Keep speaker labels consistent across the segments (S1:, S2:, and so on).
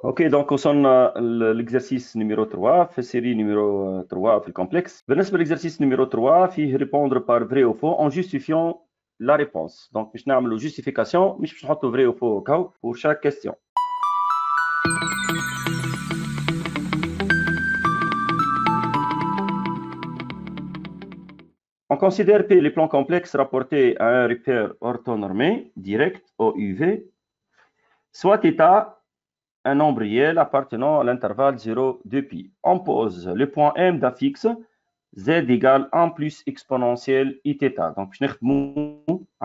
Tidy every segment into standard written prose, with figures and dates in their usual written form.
S1: Ok, donc وصلنا l'exercice numéro 3 في série numéro 3 في الcomplexe. بالنسبة l'exercice numéro 3 فيه répondre par vrai ou faux en justifiant la réponse. Donc باش نعملوا justification مش باش نحطوا vrai ou faux كهو pour chaque question. On considère que les plans complexes rapportés à un repère orthonormé direct au UV soit θ un nombre réel appartenant à l'intervalle 0, 2π. On pose le point M d'un fixe z égale 1 plus exponentielle iθ. Donc, je vais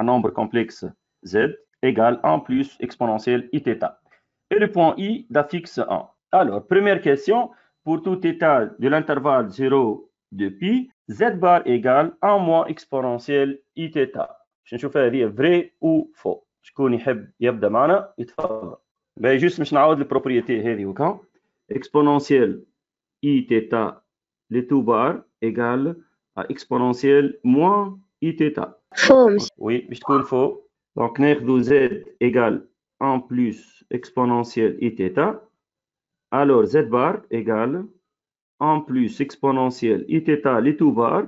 S1: un nombre complexe z égale 1 plus exponentielle iθ. Et le point I d'un fixe 1. Alors, première question, pour tout état de l'intervalle 0, 2π, z bar égale 1 moins exponentielle iθ. باش نشوفها هذه vrai ou faux. شكون يحب يبدا معنا يتفضل. Ben, juste باش نعاود البروبريتي هذه وكا exponentielle i θ les tout bar égale à exponentielle moins i θ.
S2: Faux.
S1: Oui, باش تكون faux. Donc ناخذ z égale 1 plus exponentielle i θ. Alors z bar égale 1 plus exponentielle i θ les tout bar,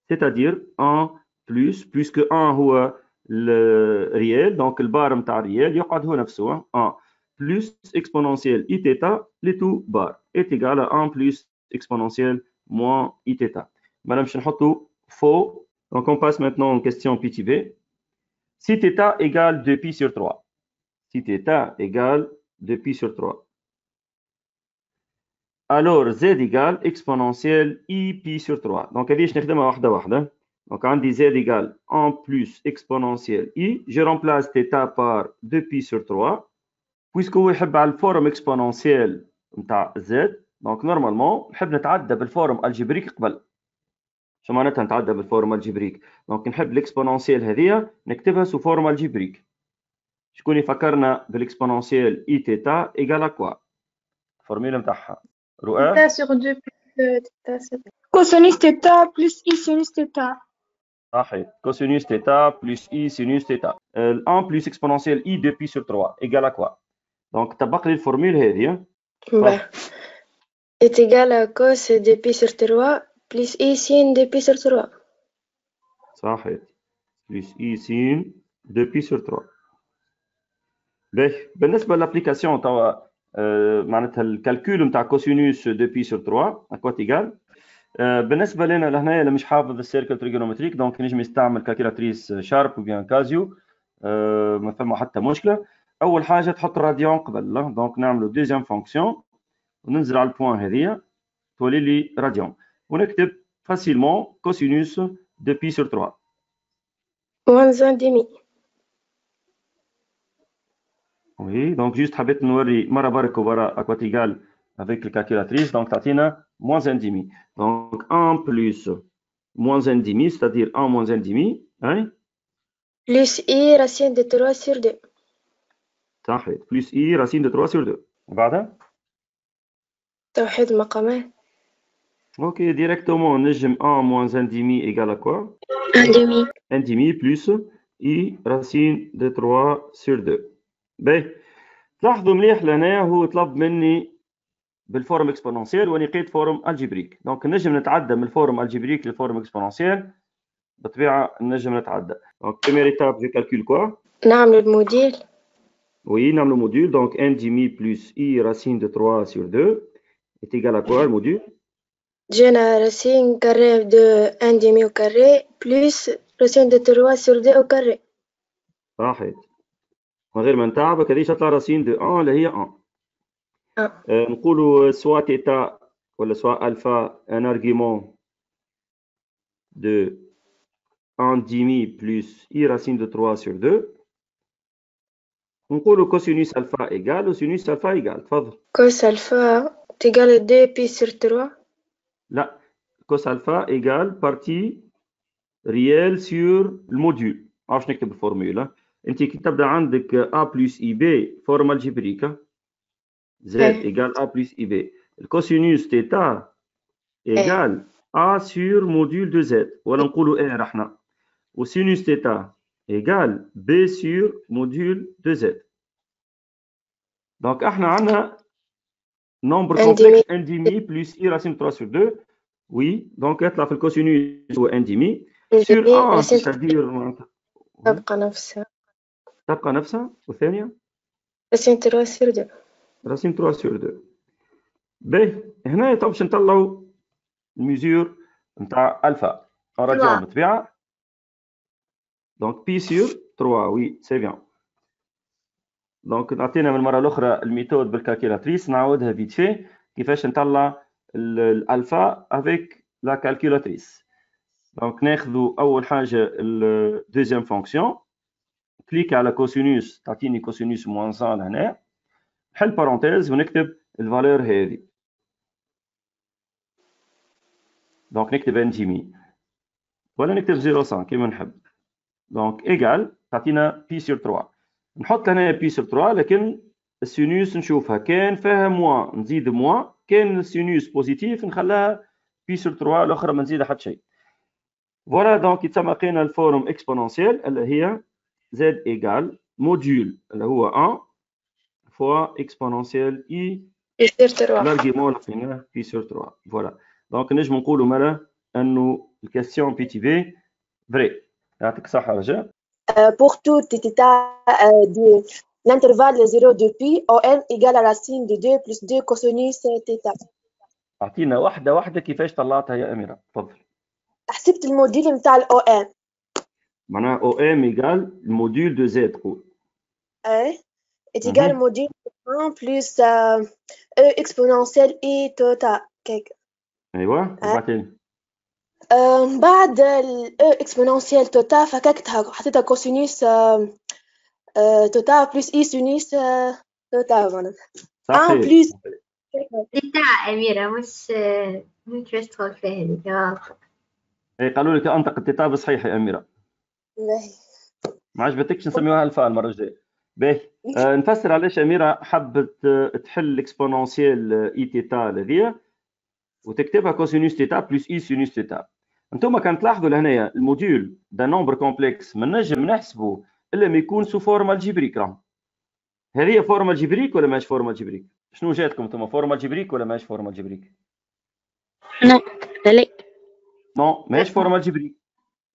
S1: c'est-à-dire 1 plus, puisque 1 هو الريال دونك البار نتاع الريال يقعد هو نفسه 1 plus exponentielle i θ les tout bar est égal à 1 plus exponentielle moins i θ. Madame باش نحطوا faux. Donc on passe maintenant en question petit b. Si θ égale 2π sur 3. Si θ égale 2π sur 3. Alors z égale exponentielle i pi sur 3. Donc هذه نخدمها واحدة واحدة. Donc عندي z égale 1 plus exponentielle i. Je remplace θ par 2π sur 3. Puisque هو يحب على الفورم exponentielle نتاع z. Donc normalement نحب نتعدى بالفورم الجبريك قبل. شو معناتها نتعدى بالفورم الجبريك؟ دونك نحب الاكسبونونسيال هذه نكتبها سو فورم الجبريك. شكون يفكرنا بالاكسبونونسيال اي تيتا ايغال كوا؟ الفورميلا نتاعها رؤى؟
S2: Θ sur 2 plus θ sur cosinus θ plus i sinus θ.
S1: صحيح. كوسينوس تيتا بلس اي سينوس تيتا. 1 بلس اكسبونونسيال اي 2 بي sur 3 ايغال كوا؟ دونك طبق لي الفورميل هذه.
S2: est égal à cos 2π sur 3 plus i sin 2π sur 3.
S1: صحيح. بلس اي سين 2 بي sur 3. باهي بالنسبه للابليكاسيون توا معناتها الكالكول نتاع كوسينوس 2 بي sur 3 اكوا تيغال. بالنسبه لنا لهنا اللي مش حافظ السيركل تريجونومتريك دونك نجم يستعمل كالكولاتريس شارب وبيان كازيو. ما فما حتى مشكله. اول حاجه تحط الراديون قبل دونك نعملوا دوزيام فونكسيون وننزل على البوان هذيا تولي لي راديون ونكتب فاسيلمون كوسينوس 2 بي sur 3
S2: moins 1,5.
S1: Oui, donc juste حبيت نوري مرة برك وبرا à quoi égal avec le calculatrice. Donc تعطينا moins 1,5. Donc 1 plus moins 1,5, c'est-à-dire 1 moins 1,5. Hein?
S2: Plus i racine de 3 sur 2.
S1: صحيح. Plus i racine de 3 sur 2. وبعدها؟
S2: توحيد المقامات.
S1: Ok, directement نجم 1 moins 1,5 égale à quoi?
S2: 1,5.
S1: 1,5 plus i racine de 3 sur 2. باهي تلاحظوا مليح لهنا هو طلب مني بالفورم اكسبونونسيال وانا لقيت فورم الجبريك. دونك نجم نتعدى من الفورم الجبريك للفورم اكسبونونسيال بالطبيعه نجم نتعدى. دونك première étape je calcule quoi?
S2: نعمل الموديل.
S1: Oui, نعمل module. Donc 1,5 plus i racine de 3 sur 2 est égal à quoi le module?
S2: جينا racine carré de 1,5 au carré plus racine de 3 sur 2 au carré.
S1: صحيح. من غير ما نتعبك هذه تطلع راسين دو 1 اللي هي 1. نقولوا سوا تيتا ولا سوا الفا ان ارغيومون دو 1,5 plus i racine de 3 sur 2. نقولوا كوسينوس الفا ايغال وسينوس الفا ايغال. تفضل.
S2: Cos alpha est égal à 2π sur 3.
S1: لا كوس الفا ايغال بارتي ريال سور الموديول. عرفش نكتب الفورمولا. انت كي تبدا عندك ا بلس اي بي فورم الجبريكا z ايغال ا بلس اي بي. الكوسينوس تيتا ايغال ا سور موديول دو z ولا نقولوا ار احنا. وسينوس تيتا égal B sur module de Z. Donc احنا عندنا nombre
S2: Un
S1: complexe
S2: demi.
S1: 1,5 plus I racine 3 sur 2. Oui, donc يطلع في الكوسينوس هو 1,5
S2: Un
S1: sur
S2: demi
S1: 1
S2: رسمت
S1: c'est-à-dire
S2: تبقى نفسها.
S1: تبقى نفسها والثانية
S2: رسمت 3 sur 2.
S1: راسين 3 sur 2. باهي هنا تو باش نطلعوا الميزور نتاع الفا نرجعوا بالطبيعة. دونك بي سور 3 وي سي بيان. دونك نعطينا من المرة الأخرى الميثود بالكالكيلاتريس نعاودها فيت في كيفاش نطلع الألفا افيك لا كالكيلاتريس. دونك ناخذوا أول حاجة الدوزيام فونكسيون كليك على كوسينوس تعطيني كوسينوس موان 100 هنا نحل بارونتيز ونكتب الفالور هذه. دونك نكتب ان جي ولا نكتب 0.5 كيما نحب. دونك ايغال تعطينا بي سور 3 نحط هنا بي سور 3 لكن السينوس نشوفها كان فيها موان نزيد موان كان السينوس بوزيتيف نخليها بي سور 3 الاخرى ما نزيدها حتى شيء. فوالا دونك يتسمى لقينا الفورم اكسبونونسيال اللي هي زد ايغال موديول اللي هو 1 فوا اكسبونونسيال اي
S2: بي سور 3.
S1: لارغيمون لقيناه بي سور 3. فوالا دونك نجم نقولوا مالا انه الكاستيون بي تي في فري. يعطيك الصحة رجاء.
S2: Pour tout θ de l'intervalle 0 de pi, OM égale à racine de 2 plus 2 cosinus θ.
S1: أعطينا واحدة واحدة كيفاش طلعتها يا أميرة، تفضل.
S2: حسبت الموديل نتاع الأو إم.
S1: معناها أو إم إيجال الموديول دو زد تقول.
S2: إيه. إيجال الموديل 1 بلس أو إكسبونونسيال إي توتا كيك.
S1: أيوه، وبعدين؟
S2: بعد الأو إكسبونونسيال توتا فككتها حطيتها كوسينوس توتا بلس إي سينوس توتا معناتها.
S1: صحيح.
S2: بلس
S3: تاع أميرة مش باش تدخل فيها هذيك غلط.
S1: اي قالوا لك انطق التتاب صحيح يا اميره.
S2: باهي.
S1: ما عجبتكش نسميوها الفا المره الجايه. باهي نفسر علاش اميره حبت تحل الاكسبونونسيال اي تيتا هذيا وتكتبها كوسينوس تيتا بلس اي سينوس تيتا. انتم كان تلاحظوا لهنايا الموديول دا نومبر كومبلكس ما نجم نحسبه الا ما يكون سو فورما الجبريك. راهم هذه فورما الجبريك ولا ماهيش فورما الجبريك؟ شنو جاتكم انتم فورما الجبريك ولا ماهيش فورما الجبريك؟
S3: نو لا
S1: نو ماهيش فورما الجبريك.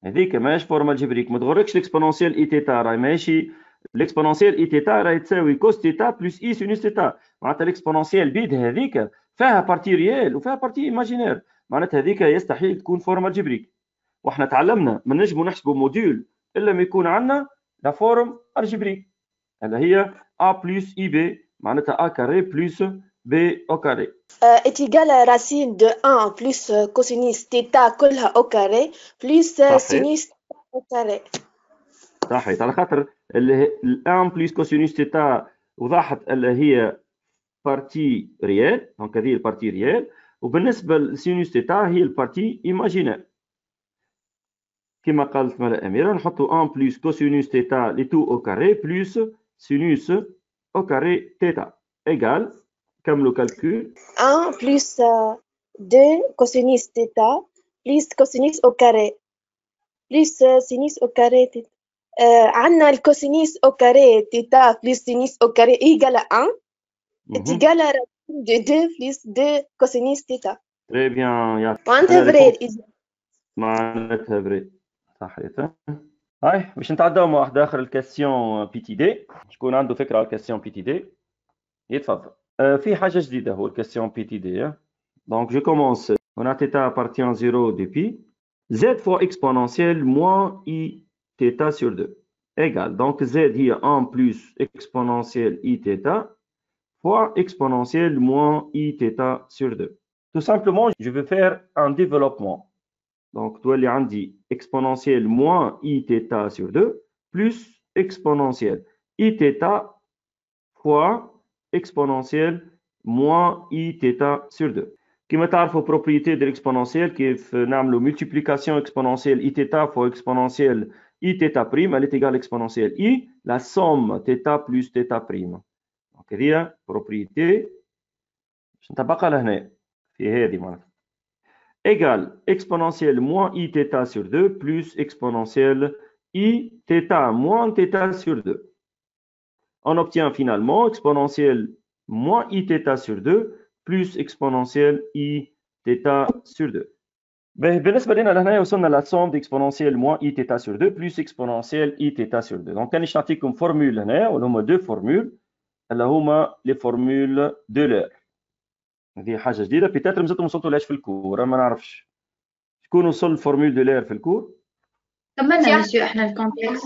S1: هذيك ماهيش فورما الجبريك. ما تغركش الاكسبونونسيال اي تيتا راهي ماشي الاكسبونونسيال اي تيتا راهي تساوي كوس تيتا بلس اي سينوس تيتا. معناتها الاكسبونونسيال بيد هذيك فيها بارتي ريال وفيها بارتي ايماجينير. معناتها هذيك يستحيل تكون فورما الجبريك. واحنا تعلمنا ما نجموا نحسبوا موديول الا ما يكون عندنا لا فورم الجبريك اللي هي a plus ib معناتها a carré plus b au carré
S2: est égal à racine de 1 plus cosinus θ كلها au carré plus sinus au carré.
S1: صحيح. على خاطر ال 1 plus cosinus θ وضحت اللي هي بارتي ريال. دونك هذه البارتي ريال وبالنسبه للسينوس θ هي البارتي ايماجينير. كما قالت مالا اميره نحطوا 1 plus cosinus θ لي تو au carré plus sinus au carré θ égale كملوا كالكول
S2: 1 plus 2 cosinus θ plus cosinus au carré plus sinus au carré θ. عندنا الكوسينيس au carré θ plus sinus au carré égale à 1 est égal à racine de 2 plus 2 cosinus θ.
S1: Très bien.
S2: معناتها فري.
S1: معناتها فري. صحيح. هاي باش نتعداو مع واحد اخر الكاستيون بي تي دي. شكون عنده فكره على الكاستيون بي تي دي يتفضل. في حاجه جديده هو الكاستيون بي تي دي. دونك جو كومونس هنا تيتا ابارتيان 0 دو بي z fois exponentielle moins i θ sur 2 égale donc z هي 1 plus exponentielle i θ fois exponentielle moins i θ sur 2. Tout simplement je vais faire un développement. Donc, tu as dit exponentielle moins i θ sur 2 plus exponentielle i θ fois exponentielle moins i θ sur 2. كما تعرفوا propriété de l'exponentielle كيف نعملوا multiplication exponentielle i θ fois exponentielle i θ prime elle est égale à exponentielle i la somme θ plus θ prime. Donc هذه propriété باش نطبقها لهنا في هذه معناتها égale exponentielle moins i θ sur 2 plus exponentielle i θ moins θ sur 2. On obtient finalement exponentielle moins i θ sur 2 plus exponentielle I θ sur 2. بالنسبة لنا لهنا وصلنا لا somme d'exponentielle moins I θ sur 2 plus exponentielle I θ sur 2. Donc كانش نعطيكم فورمول هنا ولا هما دو فورمول اللي هما لي فورمول دو لور. هذه حاجة جديدة بيتاتر مازلتم وصلتوا لهاش في الكور ما نعرفش. شكون وصل الفورمول دو لور في الكور؟
S3: كملنا يا مسيو احنا الكومبلكس.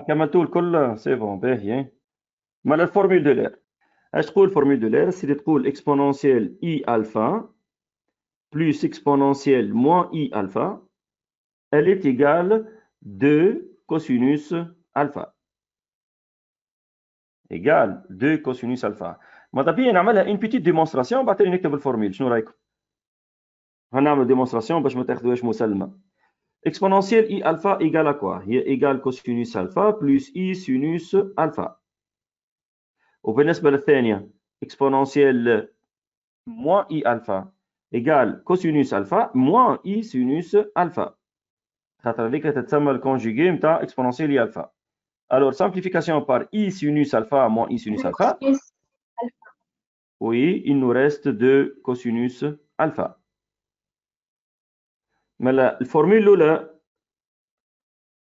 S1: كملتوا الكل سي بون باهي. مالا الفورمول دو لور اش تقول الفورمول دو لور؟ سي تقول exponentielle I alpha plus exponentielle moins I alpha, elle est égale 2 cosinus alpha. Égale 2 cosinus alpha. ماذا نعملها une petite démonstration بعدين نكتب الفورمول. شنو رايكم؟ هنعمل démonstration باش ما تاخذوهاش مسلمة. Exponentielle I alpha égale à quoi? هي égale cosinus alpha plus I sinus alpha. وبالنسبة للثانية exponentielle moins I alpha égale cosinus alpha moins I sinus alpha. خاطر هذيك تتسمى الكونجوغي نتاع exponentielle I alpha. Alors simplification par I sinus alpha moins I sinus alpha. Oui, il nous reste 2 cosinus alpha. Mais la formule الأولى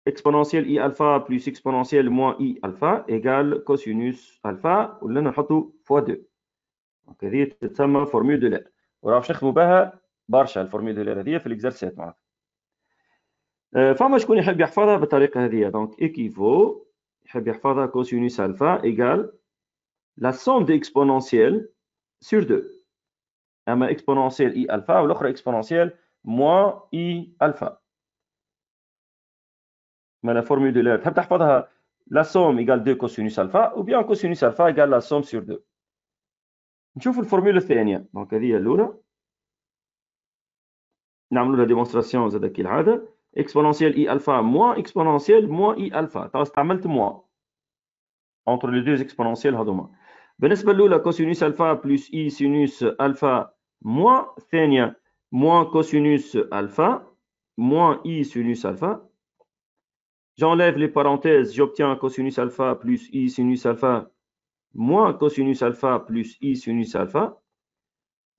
S1: exponentielle I alpha plus exponentielle moins I alpha égale cosinus alpha ولا نحطوا fois 2. دونك هذه تتسمى فورمول دو لير. وراه باش نخدموا بها برشا الفورمول دو لير هذه في الاكزرسيس معناتها. فما شكون يحب يحفظها بالطريقه هذه. دونك ايكيفو يحب يحفظها كوسينوس الفا ايغال لا سوم دو اكسبونونسيال سور 2. اما اكسبونونسيال اي الفا والاخرى اكسبونونسيال موان اي الفا. ما لا فورمول دو لير تحب تحفظها لا سوم ايغال 2 كوسينوس الفا او بيان كوسينوس الفا ايغال لا سوم سور 2. نشوف الفورمول الثانيه. دونك هذه الاولى نعملوا لها ديمونستراسيون زاد كالعاده. exponentielle I alpha moins exponentielle moins I alpha. تو استعملت moins entre les deux exponentielles هذوما. بالنسبة للأولى cosinus alpha plus I sinus alpha moins الثانية moins cosinus alpha moins I sinus alpha. J'enlève les parenthèses, j'obtiens cosinus alpha plus I sinus alpha moins cosinus alpha plus I sinus alpha.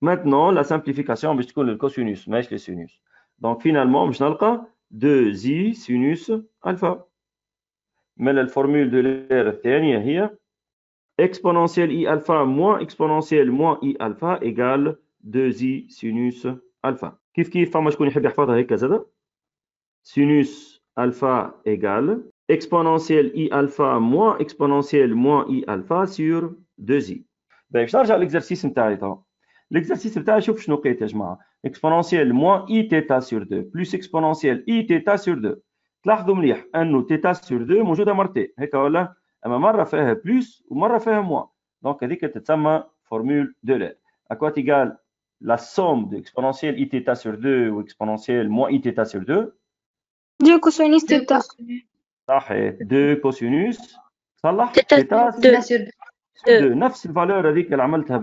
S1: Maintenant, la simplification باش تكون الكوسينوس ماشي السينوس. Donc finalement باش نلقى 2i sinus alpha. Mais la formule de l'air الثانية هي exponentielle I alpha moins exponentielle moins I alpha égale 2i sinus alpha. كيف فما شكون يحب يحفظها هيك زاده؟ sinus alpha égale exponentielle I alpha moins exponentielle moins I alpha sur 2i. باش نرجع للإكزرسيس نتاعي تو. الإكزرسيس نتاعي شوف شنو لقيت يا جماعة. exponentielle moins I θ sur 2 plus exponentielle I θ sur 2. تلاحظوا مليح انه θ sur 2 موجوده مرتين هيك ولا؟ اما مره فيها بلس ومره فيها موان. دونك هذيك تتسمى فورمول دو لير. اكوا تيغال لا سوم دو اكسبونونسيال I θ sur 2 و اكسبونونسيال موان I θ sur 2.
S2: 2 كوسينوس تيتا.
S1: صحيح 2 كوسينوس صلح θ sur 2. نفس الفالور هذيك اللي عملتها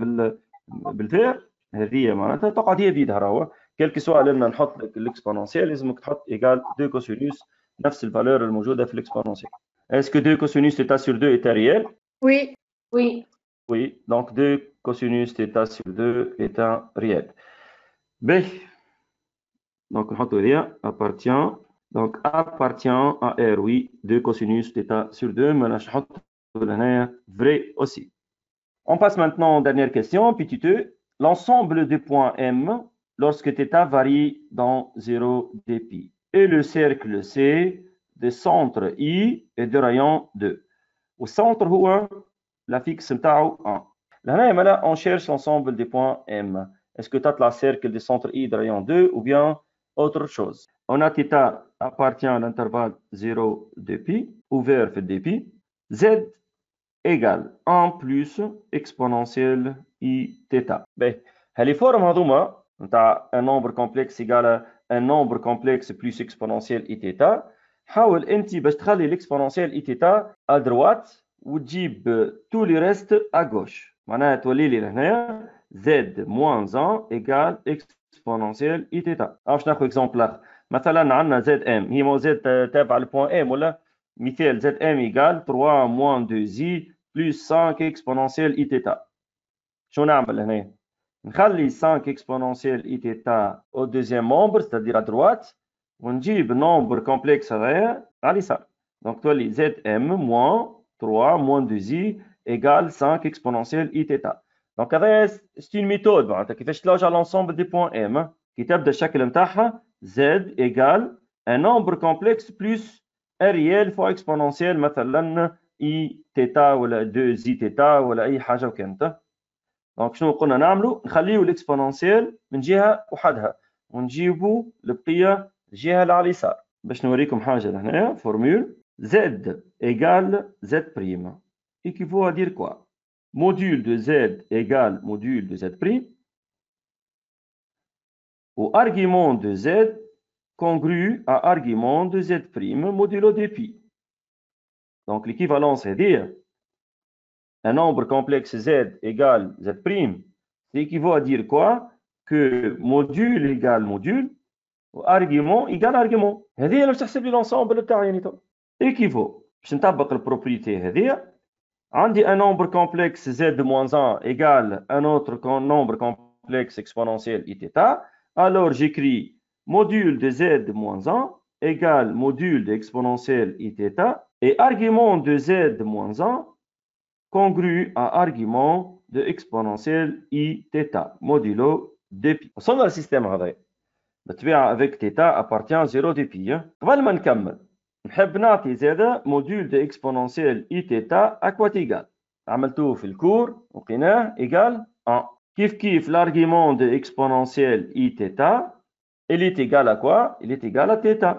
S1: بالفير هذه معناتها تقعد هي بيدها راهو. كل سؤال لنا نحط لك الاكسبونونسيال لازمك تحط ايغال 2 كوسينوس نفس الفالور الموجوده في الاكسبونونسيال. اسكو 2 كوسينوس θ sur 2 est réel?
S3: Oui. Oui.
S1: Oui, donc 2 cosinus θ sur 2 est un réel. B. Donc نحطوا هذه appartient donc appartient à R. Oui, 2 cosinus θ sur 2 mais نحط هنايا vrai aussi. On passe maintenant aux dernières questions. Petit 2. L'ensemble des points M lorsque θ varie dans 0 dpi et le cercle C de centre I et de rayon 2. Au centre هو la fixe نتاعو 1. لهنا on cherche l'ensemble des points M. Est-ce que tu as la cercle de centre I de rayon 2 ou bien autre chose? On a θ appartient à l'intervalle 0 dpi ouvert في dpi. Z égale 1 plus exponentielle I θ. باهي هالي فورم هذوما نتاع un nombre complexe égale un nombre complexe plus exponentielle I θ. حاول انت باش تخلي الاكسبونونسيال I θ à droite وتجيب tous les restes à gauche. معناها تولي لي لهنا z moins 1 égale exponentielle I θ. باش ناخذ اكزومبل اخر. مثلا عندنا زد ام هي زد تابعه للبوان ام ولا مثال زد ام égale 3 moins 2i plus 5 exponentielle I θ. شو نعمل هنا؟ نخلي 5 exponentielle i θ au deuxième membre, c'est-à-dire à droite, ونجيب النومبر كومبلكس هذايا على اليسار. دونك تولي zm moins 3 moins 2i égale 5 exponentielle i θ. دونك هذايا c'est une méthode معناتها كيفاش تلوج على l'ensemble des points m كي تبدا الشكل نتاعها z égale un nombre complexe plus un réel fois exponentielle مثلا i θ ولا 2i θ ولا اي حاجه وكانت. دونك شنو قلنا نعملوا؟ نخليو الاكسبونونسيال من جهه وحدها ونجيبوا البقيه الجهه اللي على اليسار. باش نوريكم حاجه لهنا فورمول z égale z prime équivaut à dire quoi? Module de z égale module de z prime ou argument de z congru à argument de z prime modulo dπ. Donc l'équivalence est dire un nombre complexe z égale z prime, ça équivaut à dire quoi? Que module égale module ou argument égale argument. هذه اللي باش تحسب لي l'ensemble تاعي يعني تو. équivaut باش نطبق البروبريتي هذه عندي un nombre complexe z moins 1 égale un autre nombre complexe exponentiel iθ. Alors j'écris module de z moins 1 égale module de exponentielle iθ et argument de z moins 1 congru à argument de exponentielle iθ modulo dπ. وصلنا للسيستم هذا بالطبيعة avec θ appartient 0 dπ. قبل ما نكمل نحب نعطي زاده موديول دو اكسبونونسيال اي تيتا اكوات ايغال. عملتوه في الكور وقيناه ايغال 1. كيف l'argument de exponentielle i θ il est égal à quoi? Il est égal à θ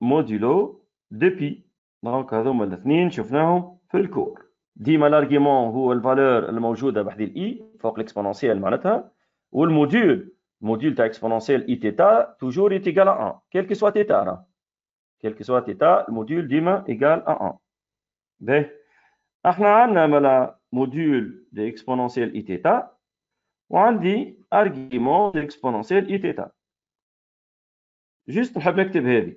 S1: modulo de pi. دونك هذوما الاثنين شفناهم في الكور. ديما الارجيمون هو الفالور الموجوده بحذ الاي فوق الاكسبونونسيال معناتها والموديول الموديول تاع اكسبونونسيال اي تيتا توجور est égal à 1 quel que soit θ. quel que soit θ الموديول ديما égal à 1. باهي احنا عندنا ملا موديول دو اكسبونونسيال اي تيتا وعندي ارغيومون دو اكسبونونسيال اي تيتا. جوست نحب نكتب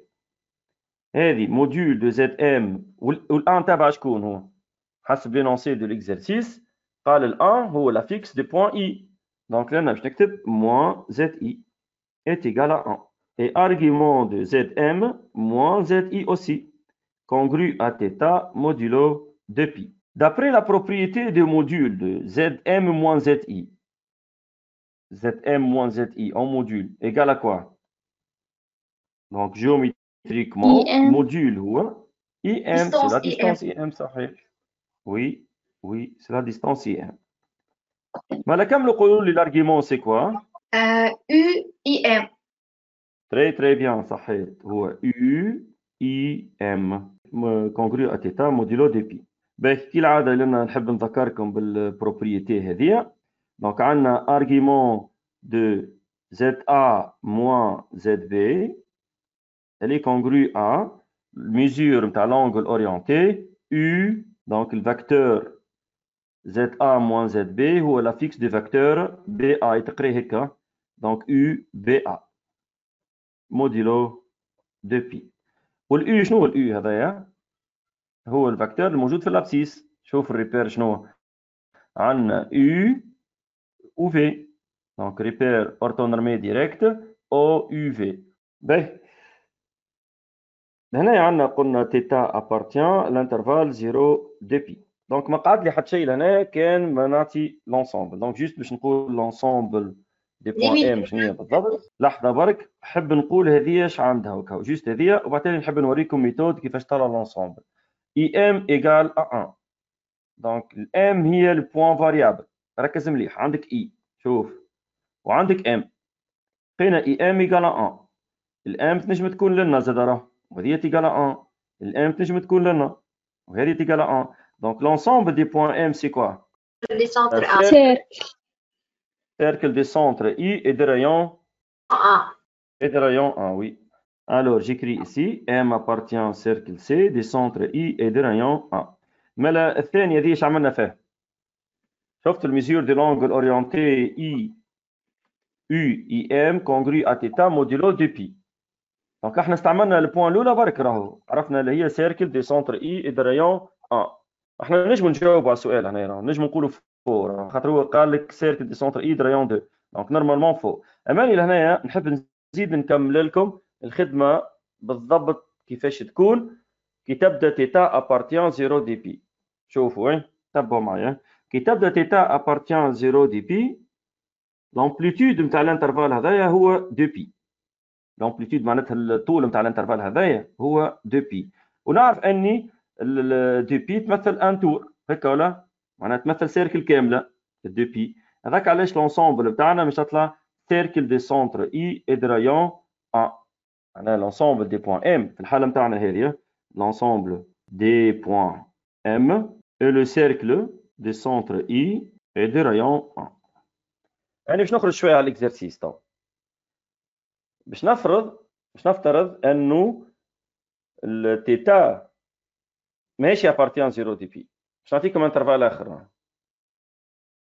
S1: هذه موديول دو زد ام والان تبع شكون هو حسب لينونسي دو ليكزرسيس قال الان هو لا فيكس دو بوين اي. دونك لنا باش نكتب موان زد اي est égal à 1 et argument de Zm moins Zi aussi, congru à θ modulo de pi. D'après la propriété de module de Zm moins Zi, Zm moins Zi en module égal à quoi? Donc géométriquement, module ou Im, c'est la distance Im, صحيح. Oui, c'est la distance Im. Mais comme le colonne de l'argument, c'est quoi?
S3: UIM.
S1: Très bien صحيح هو UIM congru à θ modulo dπ. باهي كالعادة لنا نحب نذكركم بالبروبريتي هذه. دونك عندنا argument de ZA moins ZB elle est congrue à mesure نتاع l'angle orienté U. donc le vecteur ZA moins ZB هو la fixe du vecteur BA يتقري هكا. donc UBA modulo de pi. والاو شنو هو الاو هذايا؟ هو الفاكتور الموجود في الابسيس. شوف الريبير شنو عندنا او و في. دونك ريبير اورتونورمي ديريكت او يو في. باهي هنا عندنا قلنا تيتا ابارتيان لانترفال 0 دي بي. دونك ما قعد لي حتى شيء لهنا كان ما نعطي لونسومبل. دونك جوست باش نقول لونسومبل دي بوان ام شنو هي بالضبط. لحظه برك نحب نقول هذه اش عندها هكا جوست هذه وبعدين نحب نوريكم ميثود كيفاش طلع لونسومبل. اي ام ايغال ا 1. دونك الام هي البوان فاريابل. ركز مليح عندك اي شوف وعندك ام لقينا اي ام ايغال ا 1. الام تنجم تكون لنا زاد راه وهذه تيغال ا 1. الام تنجم تكون لنا وهذه تيغال ا 1. دونك لونسومبل دي بوان ام سي كوا؟
S3: Les centres A.
S1: Cercle des centres I et des rayons
S3: A.
S1: Et des rayons A, oui. Alors, j'écris ici, M appartient au cercle C, des centres I et des rayons A. Mais الثانية دي ايش عملنا فيها؟ شفت المسيور دي l'angle orienté I U I M congru à θ modulo de pi. دونك احنا استعملنا البوان الأولى برك راهو عرفنا اللي هي cercle des centres I et des rayons A. احنا نجم نجاوب على السؤال هنا راهو نجم نقولوا فور، خاطر هو قال لك سيركل دي سونتر اي دريون 2، دونك نورمالمون فو. اماني لهنايا نحب نزيد نكمل لكم الخدمه بالضبط كيفاش تكون كي تبدا تيتا ابارتيان 0 دي بي. شوفوا تبعوا معايا. كي تبدا تيتا ابارتيان 0 دي بي، لامبليتود نتاع الانترفال هذايا هو 2 بي. لامبليتود معناتها الطول نتاع الانترفال هذايا هو 2 بي، ونعرف اني 2 بي تمثل ان تور هكا ولا معناتها تمثل سيركل كامله 2 بي. هذاك علاش لونسومبل بتاعنا مش تطلع سيركل دي سونتر اي اي دي رايون ا، معناها لونسومبل دي بوان ام في الحاله نتاعنا هذه، لونسومبل دي بوان ام اي لو سيركل دي سونتر اي اي دي رايون ا. يعني باش نخرج شويه على الاكزرسيس تو، باش نفترض انه التيتا ماشي ابارتيان 0 دي بي. باش نعطيكم انترفال اخر.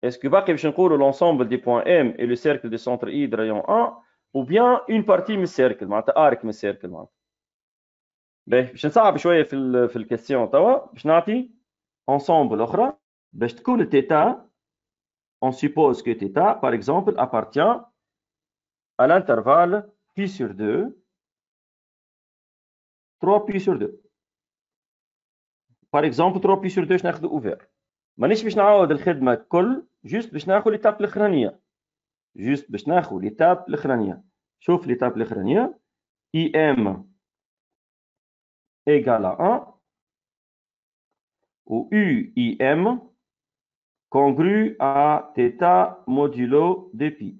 S1: اسكو باقي باش نقولوا لونسومبل دي بوان ام اي لو سيركل دي سونتر اي دي رايون 1 ou bien une partie من السيركل معناتها ارك من السيركل معناتها. باهي باش نصعب شويه في الكيستيون توا باش نعطي انسومبل اخرى باش تكون التيتا. on suppose que θ par exemple appartient à l'intervalle pi sur 2 3 pi sur 2. par exemple 3 pi sur 2 باش ناخذ اوفير. مانيش باش نعاود الخدمه الكل، جوست باش ناخذ ليتاب الاخرانيه، جوست باش ناخذ ليتاب الاخرانيه. شوف ليتاب الاخرانيه اي ام égale à 1 ou u i m congru à θ modulo dpi.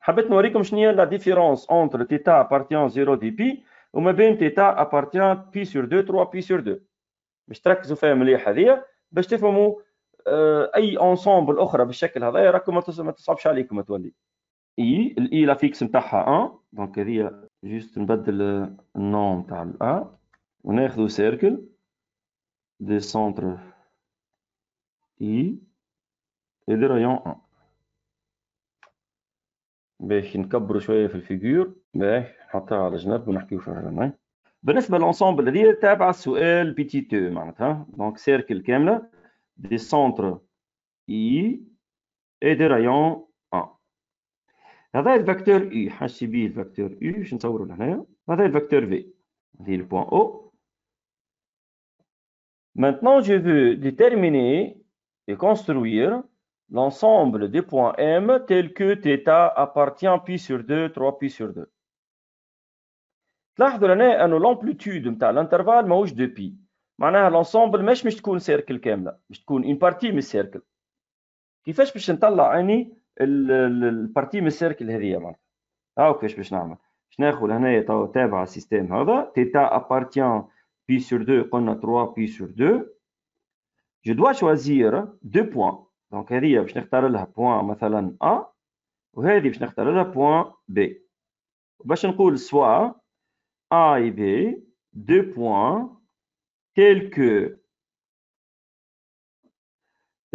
S1: حبيت نوريكم شنو هي لا ديفيرونس انتر θ appartient 0 دي بي وما بين θ appartient بي سور 2 3 بي سور 2. باش تركزوا فيها مليح هذيا باش تفهموا اي انسومبل اخرى بالشكل هذا راكم ما تصعبش عليكم تولي. اي الاي لا فيكس نتاعها 1، دونك هذه جوست نبدل النوم نتاع الا وناخذوا سيركل دي سونتر اي اي دي رايون 1. باش نكبروا شويه في الفيجور، باش نحطها على جنب ونحكيو فيها. بالنسبه للانسومبل هذه تابعه السؤال بي تي تو معناتها، دونك سيركل كامله دي سونتر اي اي دي رايون 1. هذا الفاكتور اي حاشي به الفاكتور اي باش نصوروا لهنايا. هذا الفاكتور في، هذه البوان او. Maintenant, je veux déterminer et construire l'ensemble des points M tels que θ appartient pi sur 2, 3 pi sur 2. تلاحظوا هنا انه l'amplitude نتاع الانترفال ماهوش 2 بي، معناها l'ensemble مش تكون سيركل كامله، مش تكون une partie من السيركل. كيفاش باش نطلع اني البارتي من السيركل هذه معناتها؟ هاو كيفاش باش نعمل. باش ناخذ هنايا تو تابع السيستم هذا θ appartient pi sur 2 قلنا 3 pi sur 2. je dois choisir deux points. donc هذه باش نختار لها بوان مثلا A وهذه باش نختار لها بوان B. باش نقول soit A et B deux points tels que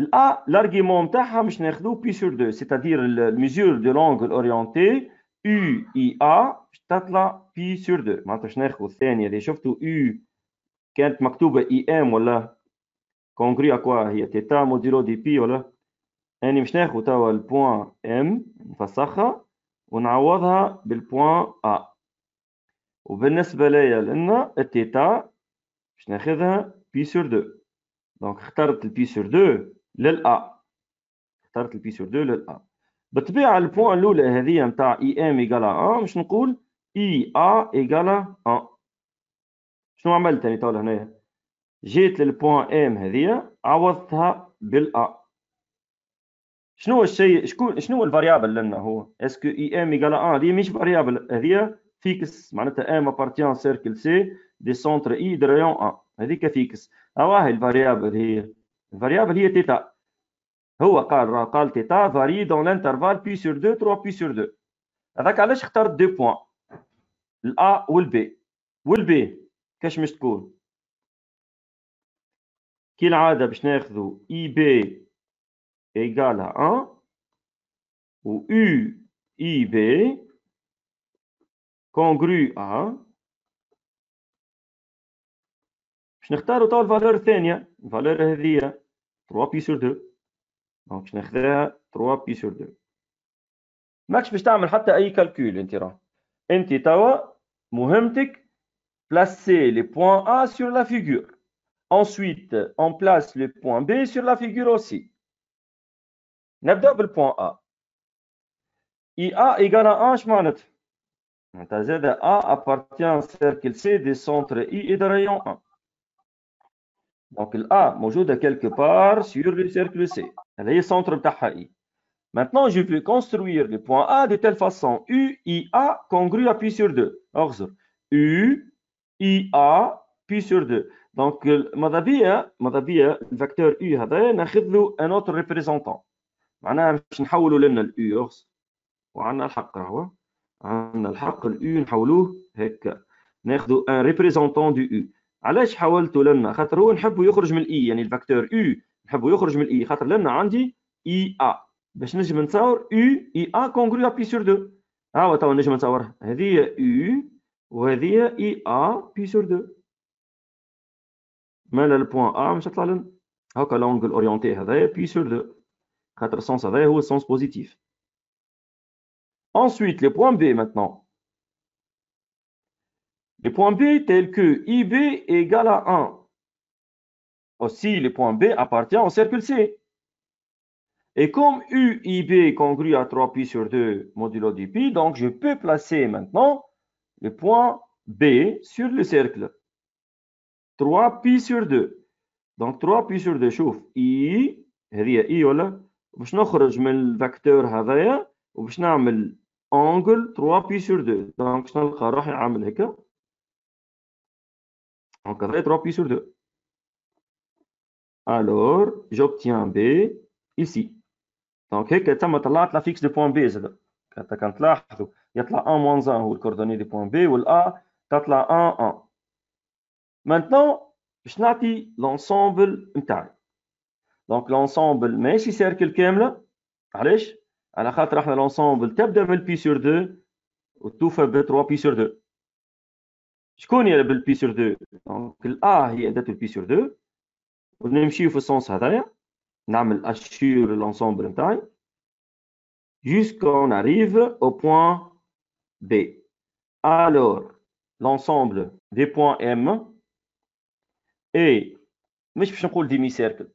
S1: A l'argument نتاعها باش ناخذوه pi sur 2 c'est-à-dire الميزور دو لونغل اورينتي U I A باش تطلع pi sur 2. معناتها باش ناخذ الثانيه اللي شفتوا U كانت مكتوبه I M ولا كونغري اكوا هي θ موديلو دي بي ولا. يعني باش ناخذ توا البوان ام نفسخها ونعوضها بالبوان ا. وبالنسبه ليا لنا الثيتا باش ناخذها بي سور 2. دونك اخترت البي سور 2 للأ، اخترت البي سور 2 للأ. بالطبيعه البوان الاولى هذه نتاع اي ام ايكال 1 باش نقول اي ا ايكال 1. شنو عملت انا توا هنايا؟ جيت للبوان ام هذه عوضتها بالأ. شنو هو الشيء شنو هو الفاريابل لنا هو اسكو اي ام ايكال 1 هذه مش فاريابل، هذه فيكس معناتها ام ابارتيان سيركل سي دي سونتر اي دي رايون 1 هذيك فيكس. هاهي الفاريابل، هي الفاريابل هي تيتا. هو قال تيتا فاري دون لانترفال بي سور 2 3 بي سور 2. هذاك علاش اخترت دو بوان الا والبي. والبي كاش مش تكون كي العاده باش ناخذوا اي بي égale à 1 ou UIB congru à باش نختاروا تو الفالور الثانيه. الفالور هذه 3 بي سور 2. دونك باش ناخذها 3 بي سور 2. ماكش باش تعمل حتى اي كالكول انت توا مهمتك placer les points A sur la figure. Ensuite, on place le point B sur la figure aussi. نبدأ بالpoint A. IA égale à 1 اش معناتها؟ معناتها زاد A appartient au cercle C des centres I et de rayon 1. Donc A موجودة quelque part sur le cercle C. هذا هي السنتر بتاعها I. Maintenant, je vais construire le point A de telle façon U, IA congru à pi sur 2. أغزر U, IA, pi sur 2. Donc, ماذا بيا الفاكتور U هذا ناخذ له un autre représentant. معناها باش نحولوا لنا ال U أغزر. وعندنا الحق راهو. عندنا الحق ال U نحولوه هكا. ناخذوا un représentant du U. علاش حولته لنا؟ خاطر هو نحبوا يخرج من I، يعني الفاكتور U نحبوا يخرج من I، خاطر لنا عندي IA. باش نجم نتصور U اي A كونغرو بي سور 2. ها هو توا نجم نتصورها، هذه هي U وهذه اي A بي سور 2. مالا البوان A مش يطلع لنا هاكا لونجل اورينتي هذايا بي سور 2، خاطر السونس هذايا هو السونس بوزيتيف. Ensuite, les points B maintenant. Les points B tels que IB égale à 1. Aussi, les points B appartiennent au cercle C. Et comme UIB est congru à 3pi sur 2 modulo du pi, donc je peux placer maintenant le point B sur le cercle. 3pi sur 2. Donc 3pi sur 2, شوف I هذه I ولا باش نخرج من الفاكتور هذايا وباش نعمل angle 3pi sur 2. Donc باش نلقى روحي عامل هكا. Donc هذايا 3pi sur 2. Alors j'obtiens B ici. دونك هيك تم طلعت لا فيكس دو بوان بي زاد. كان تلاحظوا يطلع 1 موان 1 هو الكوردوني دو بوان بي والا تطلع 1 1. مانتنون باش نعطي لونسومبل نتاعي. دونك لونسومبل ماشي سيركل كامله. علاش؟ على خاطر احنا لونسومبل تبدا من بي سور 2 وتوفى ب 3 بي سور 2. شكون هي بالبي سور 2؟ دونك الا هي اداه البي سور 2 ونمشيو في السونس هذايا نعمل اشور لونسومبل نتاعي jusqu'on arrive au point B. Alors, l'ensemble des points M est مش باش نقول ديمي سيركل،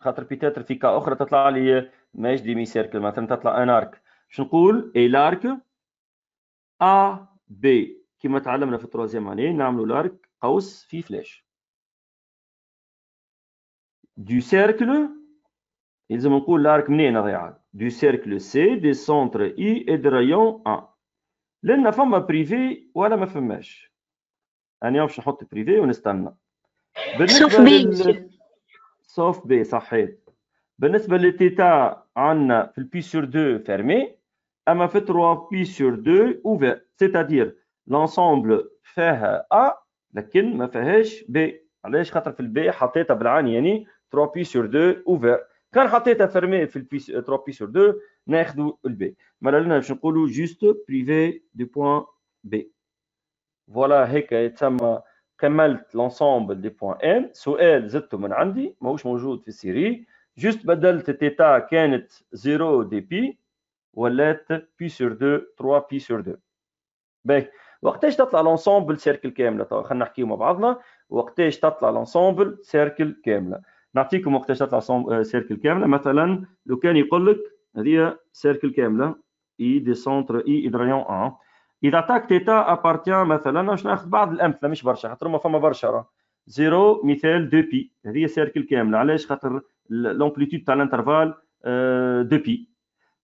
S1: خاطر بيتاتر في كا اخرى تطلع لي ماهيش ديمي سيركل، مثلا تطلع ان ارك. باش نقول اي لارك A B كما تعلمنا في التروازيام اني نعملوا لارك قوس في فلاش. du cercle يلزم نقول لارك منين هذا عاد؟ du cercle C des centres I et de rayon 1. لأن فما بريفي ولا ما فماش. أنا باش نحط بريفي ونستنى. بالنسبة سوف بي صحيت. بالنسبة للتيتا عندنا في البي سور 2 فيرمي، أما في 3 بي سور 2 اوفير، سيتادير لونسومبل فيها A لكن ما فيهاش B. علاش؟ خاطر في البي حطيتها بالعاني يعني 3 بي سور 2 اوفير. كان حطيتها فيرمي في البي 3 بي سور 2 ناخذوا البي. مالا لنا باش نقولوا جوست بريفي دو بوان بي. فوالا هيك يتسمى كملت لونسومبل دي بوان ان. سؤال زدته من عندي ماهوش موجود في السيري، جوست بدلت تيتا كانت 0 دي بي ولات بي سور 2 3 بي سور 2. باهي وقتاش تطلع لونسومبل سيركل كامله؟ طبعا خلينا نحكيو مع بعضنا وقتاش تطلع لونسومبل سيركل كامله. نعطيكم وقتاش تطلع سيركل كامله. مثلا لو كان يقول لك هذه سيركل كامله اي دي سونتر اي دي ريون 1، اذا تاك تيتا ابارتيان مثلا باش ناخذ بعض الامثله مش برشا خاطر ما فما برشا راه 0 مثال 2 بي هذه سيركل كامله. علاش؟ خاطر لومبليتود تاع الانترفال 2 بي.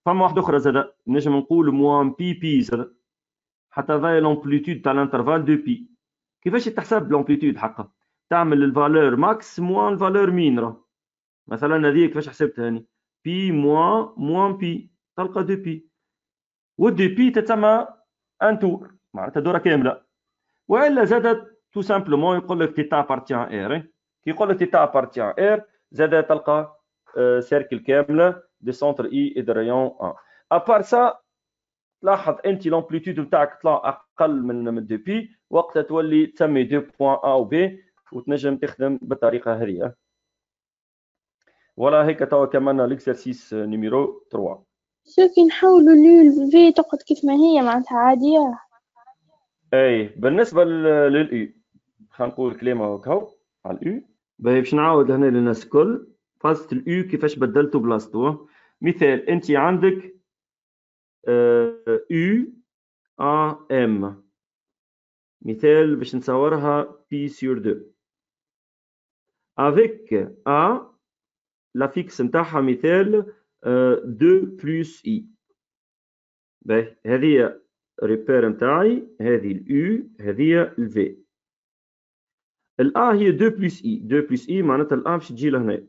S1: فما واحده اخرى زاد نجم نقول موان بي بي زاد، حتى هذا لومبليتود تاع الانترفال 2 بي. كيفاش تحسب لومبليتود حقا؟ تعمل الفالور ماكس موان الفالور مين راه. مثلا هذه كيفاش حسبتها هاني؟ بي موان بي تلقى 2 بي، و 2 بي تتسمى ان تور معناتها دوره كامله. والا زادت تو سامبلومون يقول لك تيتا ابارتيان ار. كي يقول لك تيتا ابارتيان ار زاد تلقى سيركل كامله دي سونتر اي اي دي ريون 1. ابار سا تلاحظ انت لومبليتود نتاعك طلع اقل من 2 بي، وقتها تولي تسمي 2 بوان ا و بي وتنجم تخدم بالطريقه هذه. ولا هيك توا كملنا ليكسرسيس نيميرو 3.
S4: شو كي نحولوا لو في تقعد كيف ما هي معناتها عادية.
S1: اي بالنسبه للاي خلينا نقول كلمه هكا على الاي باش نعاود هنا للناس الكل فازت الاي كيفاش بدلته بلاصتو. مثال انت عندك U A M، مثال باش نصورها بي سور 2 avec A لافيكس نتاعها مثال 2 بلس I. باهي هذه هي ريبير نتاعي، هذه اليو هذه الفي. الA هي 2 بلس I، 2 بلس I معناتها الA باش تجي لهنا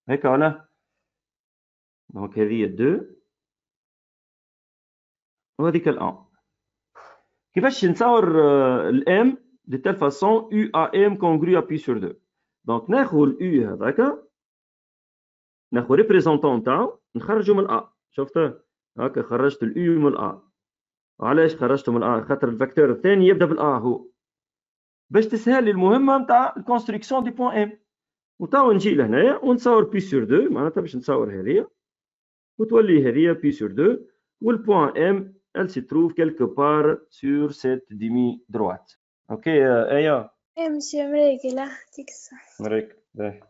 S1: هيك ولا؟ دونك هذه هي 2 وهذيك الA. كيفاش نصور الام دي تال فاسون U A M كونغرو à P sur 2. دونك ناخذ اليو هذاك ناخذ ريبريزونطون نتاعو نخرجو من الA. شفت هكا خرجت اليو من الA. علاش خرجته من الA؟ خاطر الفاكتور الثاني يبدا بالA هو باش تسهل لي المهمه نتاع الكونستركسيون دي بوان ام. وتوا نجي لهنايا ونصور بي سور 2 معناتها باش نصور هذه وتولي هذه بي سور 2 والبوان ام elle se trouve quelque part sur cette demi droite. اوكي يا ايا
S2: امشي مريقلة تكسر
S1: مريك باهي.